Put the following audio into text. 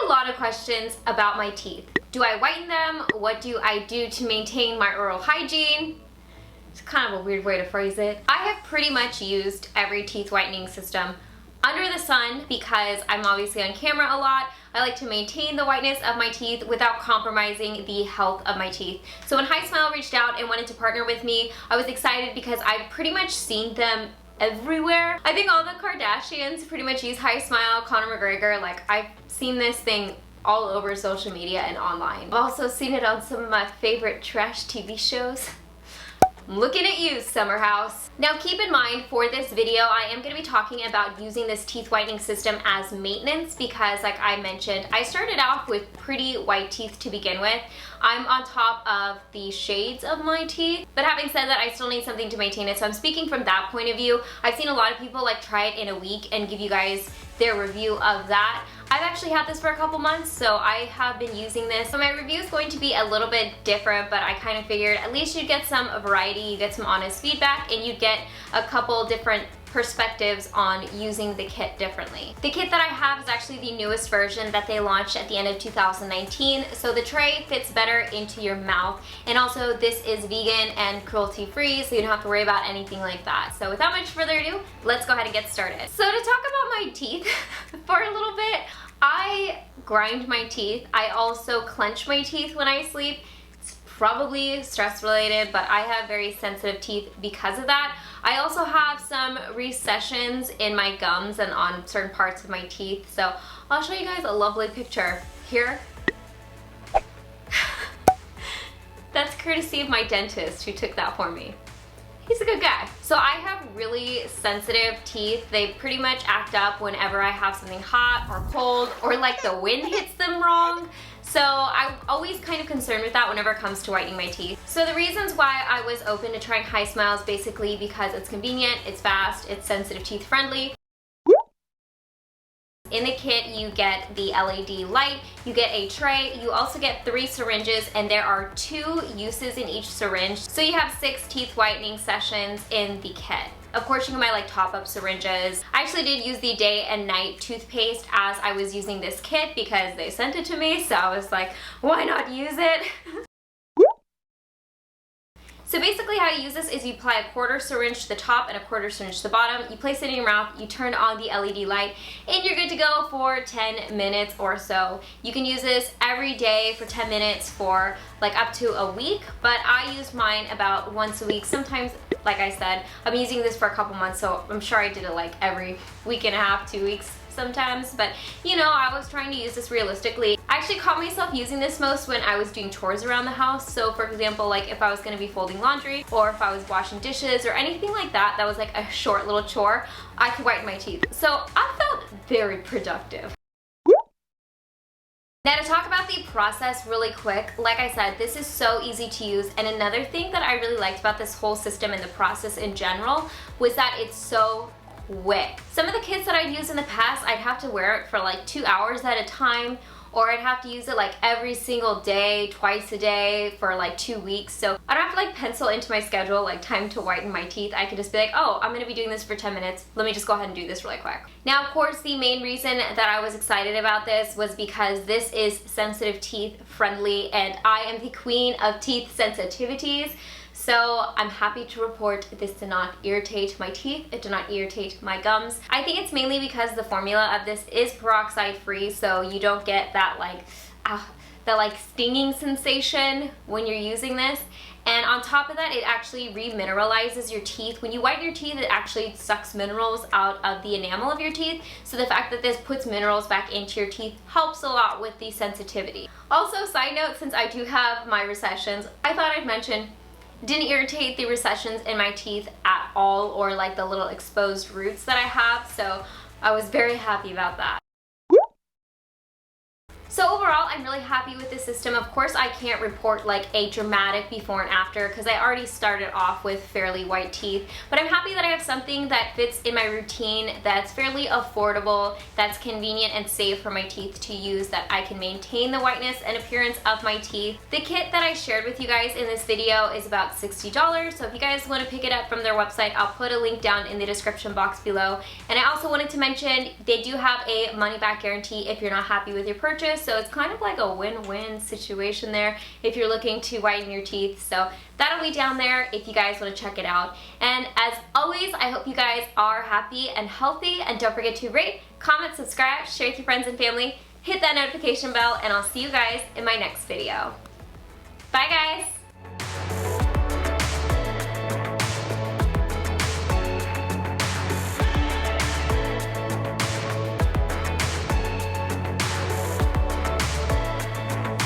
a lot of questions about my teeth. Do I whiten them? What do I do to maintain my oral hygiene? It's kind of a weird way to phrase it. I have pretty much used every teeth whitening system under the sun because I'm obviously on camera a lot. I like to maintain the whiteness of my teeth without compromising the health of my teeth. So when HiSmile reached out and wanted to partner with me, I was excited because I've pretty much seen them everywhere. I think all the Kardashians pretty much use HiSmile, Conor McGregor. Like, I've seen this thing all over social media and online. I've also seen it on some of my favorite trash TV shows. I'm looking at you, Summer House. Now keep in mind, for this video, I am going to be talking about using this teeth whitening system as maintenance because, like I mentioned, I started off with pretty white teeth to begin with. I'm on top of the shades of my teeth, but having said that, I still need something to maintain it, so I'm speaking from that point of view. I've seen a lot of people like try it in a week and give you guys their review of that. I've actually had this for a couple months, so I have been using this. So my review is going to be a little bit different, but I kind of figured at least you'd get some variety, you get some honest feedback, and you'd get a couple different perspectives on using the kit differently. The kit that I have is actually the newest version that they launched at the end of 2019, so the tray fits better into your mouth, and also this is vegan and cruelty free, so you don't have to worry about anything like that. So without much further ado, let's go ahead and get started. So to talk about my teeth for a little bit, I grind my teeth. I also clench my teeth when I sleep. It's probably stress related, but I have very sensitive teeth because of that. I also have some recessions in my gums and on certain parts of my teeth, so I'll show you guys a lovely picture here. That's courtesy of my dentist who took that for me. He's a good guy. So I have really sensitive teeth. They pretty much act up whenever I have something hot or cold or like the wind hits them wrong. So I'm always kind of concerned with that whenever it comes to whitening my teeth. So the reasons why I was open to trying HiSmile is basically because it's convenient, it's fast, it's sensitive teeth friendly. In the kit, you get the LED light, you get a tray, you also get 3 syringes, and there are 2 uses in each syringe. So you have 6 teeth whitening sessions in the kit. Of course, you can buy like top-up syringes. I actually did use the day and night toothpaste as I was using this kit because they sent it to me, so I was like, why not use it? So basically how you use this is you apply a quarter syringe to the top and a quarter syringe to the bottom. You place it in your mouth, you turn on the LED light, and you're good to go for 10 minutes or so. You can use this every day for 10 minutes for like up to a week, but I use mine about once a week. Sometimes, like I said, I'm using this for a couple months, so I'm sure I did it like every week and a half, 2 weeks sometimes, but you know, I was trying to use this realistically. I actually caught myself using this most when I was doing chores around the house. So for example, like if I was going to be folding laundry or if I was washing dishes or anything like that, that was like a short little chore, I could whiten my teeth. So I felt very productive. Now to talk about the process really quick, like I said, this is so easy to use, and another thing that I really liked about this whole system and the process in general was that it's so quick. Some of the kits that I've used in the past, I'd have to wear it for like 2 hours at a time, or I'd have to use it like every single day, twice a day for like 2 weeks. So I don't have to like pencil into my schedule like time to whiten my teeth. I can just be like, oh, I'm gonna be doing this for 10 minutes. Let me just go ahead and do this really quick. Now, of course, the main reason that I was excited about this was because this is sensitive teeth friendly, and I am the queen of teeth sensitivities. So I'm happy to report this did not irritate my teeth, it did not irritate my gums. I think it's mainly because the formula of this is peroxide free, so you don't get that like stinging sensation when you're using this. And on top of that, it actually remineralizes your teeth. When you whiten your teeth, it actually sucks minerals out of the enamel of your teeth. So the fact that this puts minerals back into your teeth helps a lot with the sensitivity. Also, side note, since I do have my recessions, I thought I'd mention didn't irritate the recessions in my teeth at all, or like the little exposed roots that I have, so I was very happy about that. So overall, I'm really happy with this system. Of course, I can't report like a dramatic before and after because I already started off with fairly white teeth, but I'm happy that I have something that fits in my routine, that's fairly affordable, that's convenient and safe for my teeth to use, that I can maintain the whiteness and appearance of my teeth. The kit that I shared with you guys in this video is about $60, so if you guys want to pick it up from their website, I'll put a link down in the description box below. And I also wanted to mention they do have a money back guarantee if you're not happy with your purchase, so it's kind of like a win-win situation there if you're looking to whiten your teeth. So that'll be down there if you guys want to check it out. And as always, I hope you guys are happy and healthy, and don't forget to rate, comment, subscribe, share with your friends and family, hit that notification bell, and I'll see you guys in my next video. Bye guys!